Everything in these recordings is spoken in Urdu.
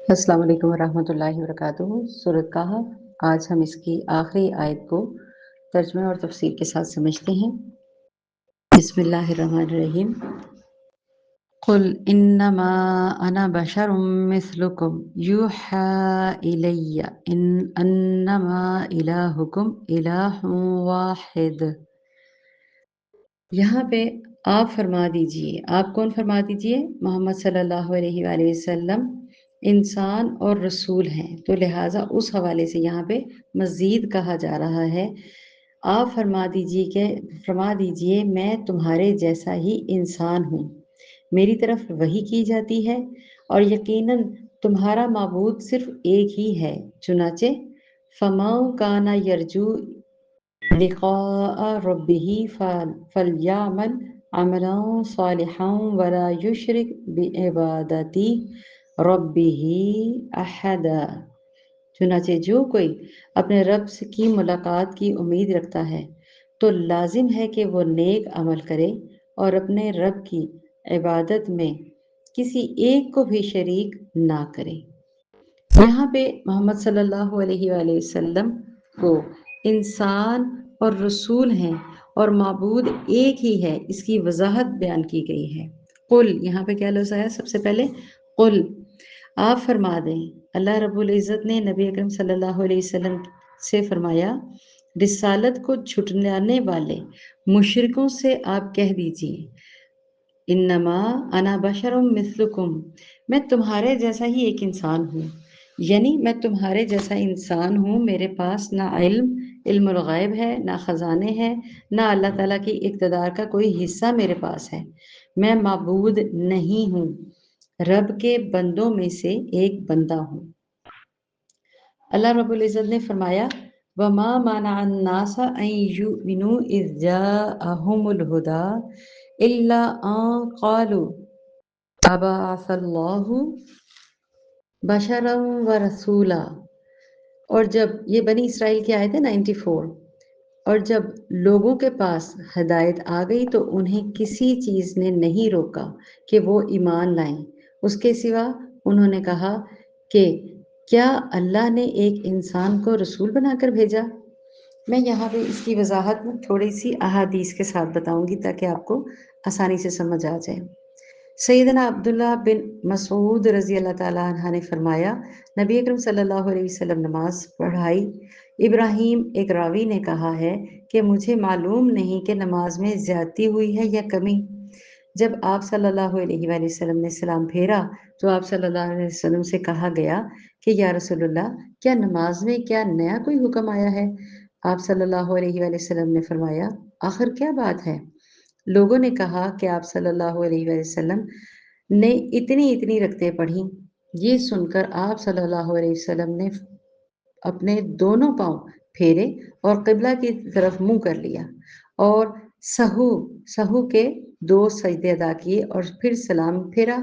السلام علیکم ورحمۃ اللہ وبرکاتہ۔ سورۃ کہف، آج ہم اس کی آخری آیت کو ترجمہ اور تفسیر کے ساتھ سمجھتے ہیں۔ بسم اللہ الرحمن الرحیم۔ قل انما انا بشر مثلکم یوحی الی انما الہکم الہ واحد۔ یہاں پہ آپ فرما دیجئے، آپ کون فرما دیجئے؟ محمد صلی اللہ علیہ وآلہ وسلم انسان اور رسول ہیں، تو لہٰذا اس حوالے سے یہاں پہ مزید کہا جا رہا ہے، آپ فرما دیجئے میں تمہارے جیسا ہی انسان ہوں، میری طرف وحی کی جاتی ہے اور یقیناً تمہارا معبود صرف ایک ہی ہے، چنانچہ فَمَن كَانَ يَرْجُو لقاء ربه فلیعمل عملا صالحا ولا یشرک بعبادت ربه احدا۔ چنانچہ جو کوئی اپنے رب کی ملاقات کی امید رکھتا ہے تو لازم ہے کہ وہ نیک عمل کرے اور اپنے رب کی عبادت میں کسی ایک کو بھی شریک نہ کرے۔ یہاں پہ محمد صلی اللہ علیہ وآلہ وسلم کو انسان اور رسول ہیں اور معبود ایک ہی ہے، اس کی وضاحت بیان کی گئی ہے۔ قل، یہاں پہ کیا لفظ آیا؟ سب سے پہلے قل، آپ فرما دیں۔ اللہ رب العزت نے نبی اکرم صلی اللہ علیہ وسلم سے فرمایا، رسالت کو جھٹلانے والے مشرکوں سے آپ کہہ دیجئے، انما انا بشر مثلکم، میں تمہارے جیسا ہی ایک انسان ہوں، یعنی میں تمہارے جیسا انسان ہوں، میرے پاس نہ علم الغیب ہے، نہ خزانے ہیں، نہ اللہ تعالیٰ کی اقتدار کا کوئی حصہ میرے پاس ہے، میں معبود نہیں ہوں، رب کے بندوں میں سے ایک بندہ ہوں۔ اللہ رب العزت نے فرمایا، وَمَا مَنَعَ النَّاسَ أَن يُؤْمِنُوا إِذْ جَاءَهُمُ الْهُدَىٰ إِلَّا أَن قَالُوا أَبَعَثَ اللَّهُ بَشَرًا وَرَسُولًا۔ اور جب یہ بنی اسرائیل کی آیت ہے 94، اور جب لوگوں کے پاس ہدایت آ گئی تو انہیں کسی چیز نے نہیں روکا کہ وہ ایمان لائیں، اس کے سوا انہوں نے کہا کہ کیا اللہ نے ایک انسان کو رسول بنا کر بھیجا؟ میں یہاں پہ اس کی وضاحت تھوڑی سی احادیث کے ساتھ بتاؤں گی تاکہ آپ کو آسانی سے سمجھ آ جائے۔ سیدنا عبداللہ بن مسعود رضی اللہ تعالیٰ عنہ نے فرمایا، نبی اکرم صلی اللہ علیہ وسلم نماز پڑھائی۔ ابراہیم ایک راوی نے کہا ہے کہ مجھے معلوم نہیں کہ نماز میں زیادتی ہوئی ہے یا کمی۔ جب آپ صلی اللہ علیہ وآلہ وسلم نے سلام پھیرا تو آپ صلی اللہ علیہ وسلم سے کہا گیا کہ یا رسول اللہ، کیا نماز میں کیا نیا کوئی حکم آیا ہے؟ آپ صلی اللہ علیہ وآلہ وسلم نے فرمایا، آخر کیا بات ہے؟ لوگوں نے کہا کہ آپ صلی اللہ علیہ وآلہ وسلم نے اتنی رکعتیں پڑھی۔ یہ سن کر آپ صلی اللہ علیہ وسلم نے اپنے دونوں پاؤں پھیرے اور قبلہ کی طرف منہ کر لیا اور سہو کے 2 سجدے ادا کیے اور پھر سلام پھیرا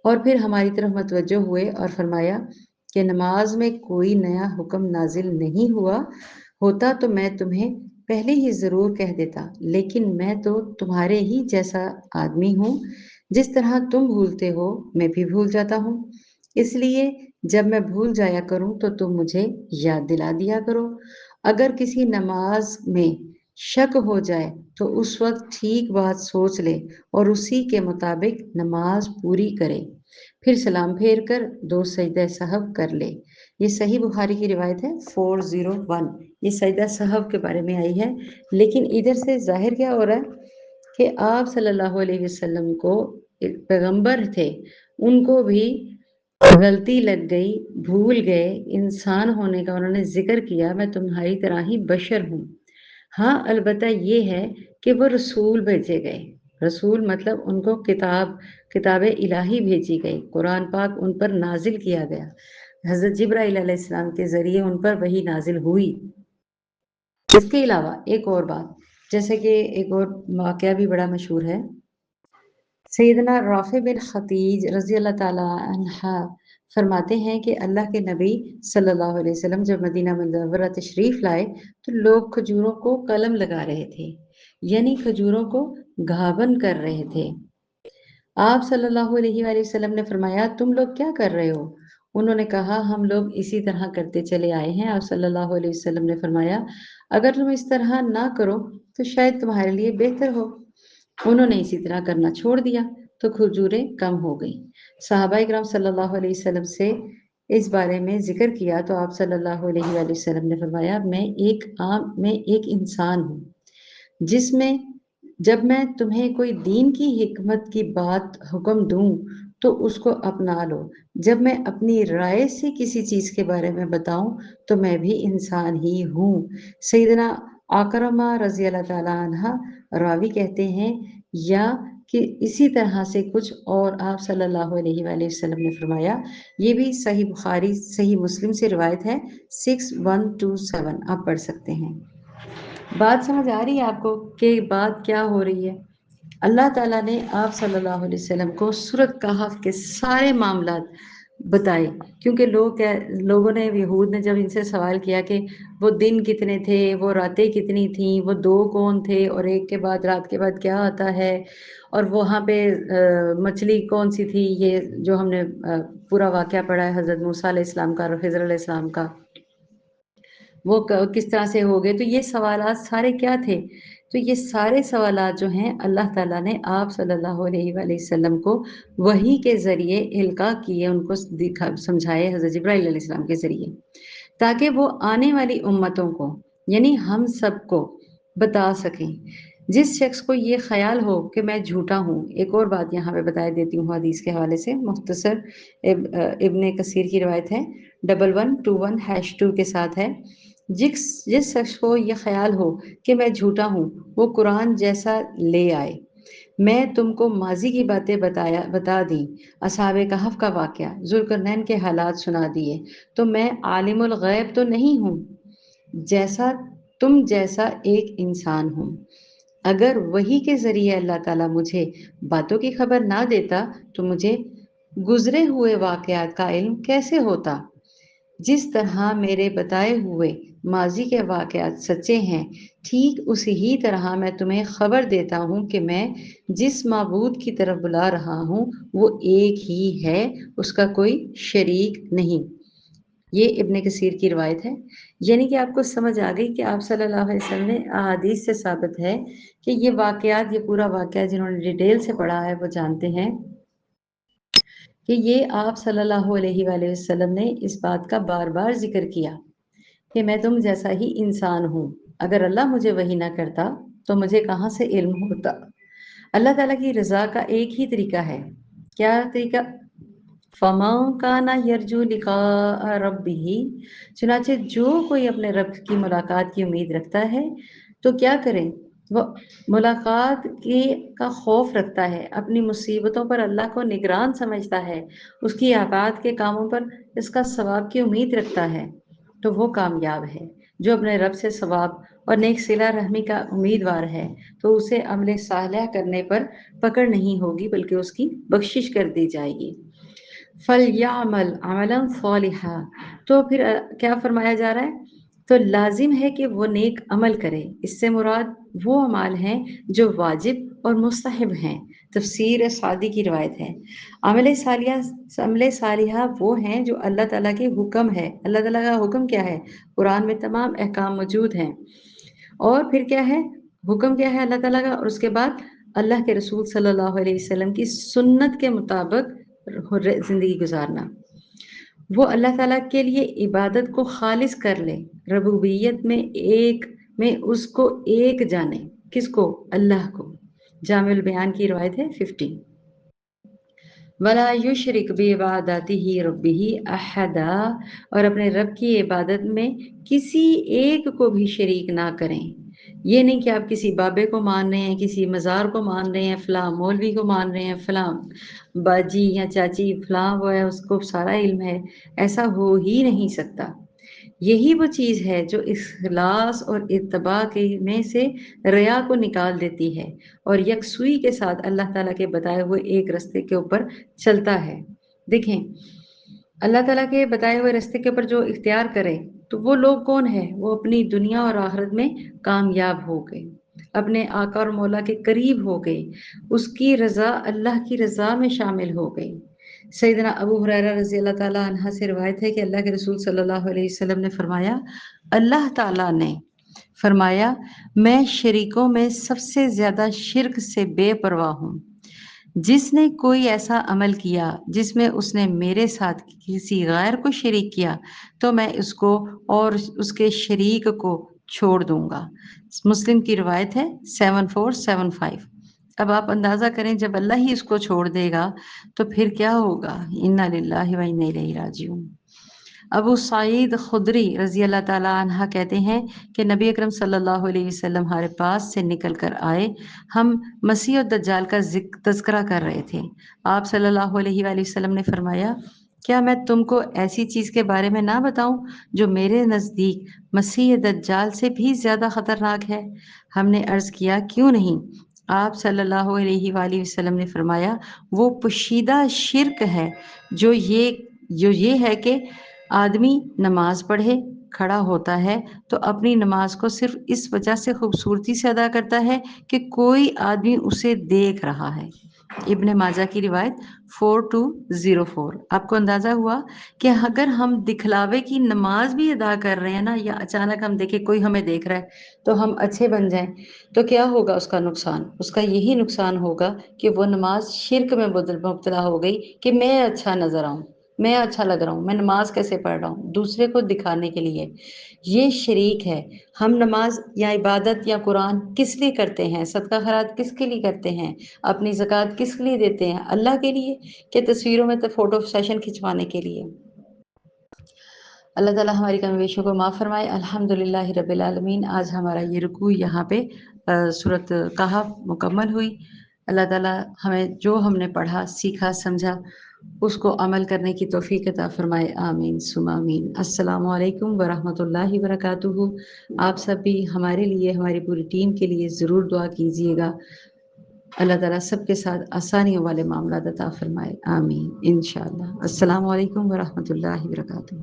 اور پھر ہماری طرف متوجہ ہوئے اور فرمایا کہ نماز میں کوئی نیا حکم نازل نہیں ہوتا تو میں تمہیں پہلے ہی ضرور کہہ دیتا، لیکن میں تو تمہارے ہی جیسا آدمی ہوں، جس طرح تم بھولتے ہو میں بھی بھول جاتا ہوں، اس لیے جب میں بھول جایا کروں تو تم مجھے یاد دلا دیا کرو۔ اگر کسی نماز میں شک ہو جائے تو اس وقت ٹھیک بات سوچ لے اور اسی کے مطابق نماز پوری کرے، پھر سلام پھیر کر 2 سجدہ سہو کر لے۔ یہ صحیح بخاری کی روایت ہے 401۔ یہ سجدہ سہو کے بارے میں آئی ہے، لیکن ادھر سے ظاہر کیا ہو رہا ہے کہ آپ صلی اللہ علیہ وسلم کو پیغمبر تھے، ان کو بھی غلطی لگ گئی، بھول گئے، انسان ہونے کا انہوں نے ذکر کیا، میں تمہاری طرح ہی بشر ہوں۔ ہاں البتہ یہ ہے کہ وہ رسول بھیجے گئے، رسول مطلب ان کو کتاب الہی بھیجی گئی، قرآن پاک ان پر نازل کیا گیا، حضرت جبرائیل علیہ السلام کے ذریعے ان پر وحی نازل ہوئی۔ اس کے علاوہ ایک اور بات، جیسے کہ ایک اور واقعہ بھی بڑا مشہور ہے، سیدنا رافع بن خدیج رضی اللہ تعالیٰ عنہ فرماتے ہیں کہ اللہ کے نبی صلی اللہ علیہ وسلم جب مدینہ منورہ تشریف لائے تو لوگ کھجوروں کو قلم لگا رہے تھے، یعنی کھجوروں کو گھابن کر رہے تھے۔ آپ صلی اللہ علیہ وآلہ وسلم نے فرمایا، تم لوگ کیا کر رہے ہو؟ انہوں نے کہا ہم لوگ اسی طرح کرتے چلے آئے ہیں۔ آپ صلی اللہ علیہ وسلم نے فرمایا اگر تم اس طرح نہ کرو تو شاید تمہارے لیے بہتر ہو۔ انہوں نے اسی طرح کرنا چھوڑ دیا تو کھجوریں کم ہو گئیں۔ صحابہ اکرام صلی اللہ علیہ وسلم سے اس بارے میں ذکر کیا تو آپ صلی اللہ علیہ وآلہ وسلم نے فرمایا میں ایک انسان ہوں جس میں جب میں تمہیں کوئی دین کی حکمت کی بات حکم دوں تو اس کو اپنا لو، جب میں اپنی رائے سے کسی چیز کے بارے میں بتاؤں تو میں بھی انسان ہی ہوں۔ سیدنا عکرمہ رضی اللہ تعالیٰ عنہ راوی کہتے ہیں یا کہ اسی طرح سے کچھ اور آپ صلی اللہ علیہ وآلہ وسلم نے فرمایا۔ یہ بھی صحیح بخاری صحیح مسلم سے روایت ہے 6127، آپ پڑھ سکتے ہیں۔ بات سمجھ آ رہی ہے آپ کو کہ بات کیا ہو رہی ہے؟ اللہ تعالیٰ نے آپ صلی اللہ علیہ وسلم کو سورۃ کہف کے سارے معاملات بتائے، کیونکہ لوگوں نے یہود نے جب ان سے سوال کیا کہ وہ دن کتنے تھے، وہ راتیں کتنی تھیں، وہ دو کون تھے اور ایک کے بعد رات کے بعد کیا آتا ہے، اور وہاں پہ مچھلی کون سی تھی، یہ جو ہم نے پورا واقعہ پڑھا ہے حضرت موسیٰ علیہ السلام کا اور خضر علیہ السلام کا، وہ کس طرح سے ہو گئے، تو یہ سوالات سارے کیا تھے؟ تو یہ سارے سوالات جو ہیں اللہ تعالیٰ نے آپ صلی اللہ علیہ وآلہ وسلم کو وحی کے ذریعے القاء کیے، ان کو سمجھائے حضرت جبرائیل علیہ السلام کے ذریعے، تاکہ وہ آنے والی امتوں کو یعنی ہم سب کو بتا سکیں۔ جس شخص کو یہ خیال ہو کہ میں جھوٹا ہوں، ایک اور بات یہاں پہ بتا دیتی ہوں حدیث کے حوالے سے، مختصر ابن کثیر کی روایت ہے 1121-2 کے ساتھ ہے، جس شخص کو یہ خیال ہو کہ میں جھوٹا ہوں وہ قرآن جیسا لے آئے۔ میں تم کو ماضی کی باتیں بتا دیں، اصحاب کہف کا واقعہ، ذوالقرنین کے حالات سنا دیے، تو میں عالم الغیب تو نہیں ہوں، تم جیسا ایک انسان ہوں۔ اگر وحی کے ذریعے اللہ تعالیٰ مجھے باتوں کی خبر نہ دیتا تو مجھے گزرے ہوئے واقعات کا علم کیسے ہوتا؟ جس طرح میرے بتائے ہوئے ماضی کے واقعات سچے ہیں، ٹھیک اسی ہی طرح میں تمہیں خبر دیتا ہوں کہ میں جس معبود کی طرف بلا رہا ہوں وہ ایک ہی ہے، اس کا کوئی شریک نہیں۔ یہ ابن کثیر کی روایت ہے۔ یعنی کہ آپ کو سمجھ آ گئی کہ آپ صلی اللہ علیہ وسلم نے احادیث سے ثابت ہے کہ یہ واقعات، یہ پورا واقعہ جنہوں نے ڈیٹیل سے پڑھا ہے وہ جانتے ہیں کہ یہ آپ صلی اللہ علیہ وآلہ وسلم نے اس بات کا بار بار ذکر کیا کہ میں تم جیسا ہی انسان ہوں، اگر اللہ مجھے وحی نہ کرتا تو مجھے کہاں سے علم ہوتا۔ اللہ تعالیٰ کی رضا کا ایک ہی طریقہ ہے، کیا طریقہ؟ فَمَن كَانَ يَرْجُو لِقَاءَ رَبِّهِ، چنانچہ جو کوئی اپنے رب کی ملاقات کی امید رکھتا ہے تو کیا کرے؟ وہ ملاقات کا خوف رکھتا ہے، اپنی مصیبتوں پر اللہ کو نگران سمجھتا ہے، اس کی اطاعت کے کاموں پر اس کا ثواب کی امید رکھتا ہے، تو وہ کامیاب ہے۔ جو اپنے رب سے ثواب اور نیک صلہ رحمی کا امیدوار ہے تو اسے عمل صالح کرنے پر پکڑ نہیں ہوگی بلکہ اس کی بخشش کر دی جائے گی۔ فَلْيَعْمَلْ عَمَلًا صَالِحًا، تو پھر کیا فرمایا جا رہا ہے؟ تو لازم ہے کہ وہ نیک عمل کرے، اس سے مراد وہ اعمال ہیں جو واجب اور مستحب ہیں۔ تفسیر سعدی کی روایت ہے، عمل صالحہ وہ ہیں جو اللہ تعالیٰ کے حکم ہے۔ اللہ تعالیٰ کا حکم کیا ہے؟ قرآن میں تمام احکام موجود ہیں، اور پھر کیا ہے حکم، کیا ہے اللہ تعالیٰ کا، اور اس کے بعد اللہ کے رسول صلی اللہ علیہ وسلم کی سنت کے مطابق زندگی گزارنا۔ وہ اللہ تعالیٰ کے لیے عبادت کو خالص کر لے، ربوبیت میں اس کو ایک جانے، کس کو؟ اللہ کو۔ جامع البیان کی روایت ہے 50۔ وَلَا يُشْرِكْ بِعِبَادَتِهِ رَبِّهِ أَحَدًا، اور اپنے رب کی عبادت میں کسی ایک کو بھی شریک نہ کریں۔ یہ نہیں کہ آپ کسی بابے کو مان رہے ہیں، کسی مزار کو مان رہے ہیں، فلاں مولوی کو مان رہے ہیں، فلاں باجی یا چاچی فلاں وہ ہے اس کو سارا علم ہے، ایسا ہو ہی نہیں سکتا۔ یہی وہ چیز ہے جو اخلاص اور اتباع میں سے ریا کو نکال دیتی ہے اور یکسوئی کے ساتھ اللہ تعالیٰ کے بتائے ہوئے ایک راستے کے اوپر چلتا ہے۔ دیکھیں، اللہ تعالیٰ کے بتائے ہوئے راستے کے اوپر جو اختیار کرے تو وہ لوگ کون ہیں؟ وہ اپنی دنیا اور آخرت میں کامیاب ہو گئے، اپنے آقا اور مولا کے قریب ہو گئے، اس کی رضا اللہ کی رضا میں شامل ہو گئے۔ سیدنا ابو ہریرہ رضی اللہ تعالیٰ عنہ سے روایت ہے کہ اللہ کے رسول صلی اللہ علیہ وسلم نے فرمایا، اللہ تعالیٰ نے فرمایا، میں شریکوں میں سب سے زیادہ شرک سے بے پرواہ ہوں۔ جس نے کوئی ایسا عمل کیا جس میں اس نے میرے ساتھ کسی غیر کو شریک کیا تو میں اس کو اور اس کے شریک کو چھوڑ دوں گا۔ مسلم کی روایت ہے 7475۔ اب آپ اندازہ کریں جب اللہ ہی اس کو چھوڑ دے گا تو پھر کیا ہوگا؟ انا للہ و انا الیہ راجعون۔ ابو سعید خدری رضی اللہ تعالیٰ عنہ کہتے ہیں کہ نبی اکرم صلی اللہ علیہ وسلم ہمارے پاس سے نکل کر آئے، ہم مسیح الدجال کا تذکرہ کر رہے تھے۔ آپ صلی اللہ علیہ وآلہ وسلم نے فرمایا، کیا میں تم کو ایسی چیز کے بارے میں نہ بتاؤں جو میرے نزدیک مسیح دجال سے بھی زیادہ خطرناک ہے؟ ہم نے عرض کیا، کیوں نہیں؟ آپ صلی اللہ علیہ وآلہ وسلم نے فرمایا، وہ پوشیدہ شرک ہے جو یہ ہے کہ آدمی نماز پڑھے، کھڑا ہوتا ہے تو اپنی نماز کو صرف اس وجہ سے خوبصورتی سے ادا کرتا ہے کہ کوئی آدمی اسے دیکھ رہا ہے۔ ابن ماجہ کی روایت 4204۔ آپ کو اندازہ ہوا کہ اگر ہم دکھلاوے کی نماز بھی ادا کر رہے ہیں نا، یا اچانک ہم دیکھیں کوئی ہمیں دیکھ رہا ہے تو ہم اچھے بن جائیں، تو کیا ہوگا اس کا نقصان؟ اس کا یہی نقصان ہوگا کہ وہ نماز شرک میں مبتلا ہو گئی کہ میں اچھا نظر آؤں، میں اچھا لگ رہا ہوں، میں نماز کیسے پڑھ رہا ہوں دوسرے کو دکھانے کے لیے۔ یہ شریک ہے۔ ہم نماز یا عبادت یا قرآن کس لیے کرتے ہیں؟ صدقہ خیرات کس کے لیے کرتے ہیں؟ اپنی زکوٰۃ کس لیے دیتے ہیں؟ اللہ کے لیے کہ تصویروں میں تو فوٹو سیشن کھنچوانے کے لیے؟ اللہ تعالیٰ ہماری کمی بیشیوں کو معاف فرمائے۔ الحمدللہ رب العالمین۔ آج ہمارا یہ رکوع یہاں پہ سورۃ کہف مکمل ہوئی۔ اللہ تعالیٰ ہمیں جو ہم نے پڑھا، سیکھا، سمجھا، اس کو عمل کرنے کی توفیق عطا فرمائے۔ آمین ثم آمین۔ السلام علیکم ورحمۃ اللہ وبرکاتہ۔ آپ سب بھی ہمارے لیے، ہماری پوری ٹیم کے لیے ضرور دعا کیجیے گا۔ اللہ تعالیٰ سب کے ساتھ آسانیوں والے معاملات عطا فرمائے۔ آمین انشاءاللہ۔ السلام علیکم ورحمۃ اللہ وبرکاتہ۔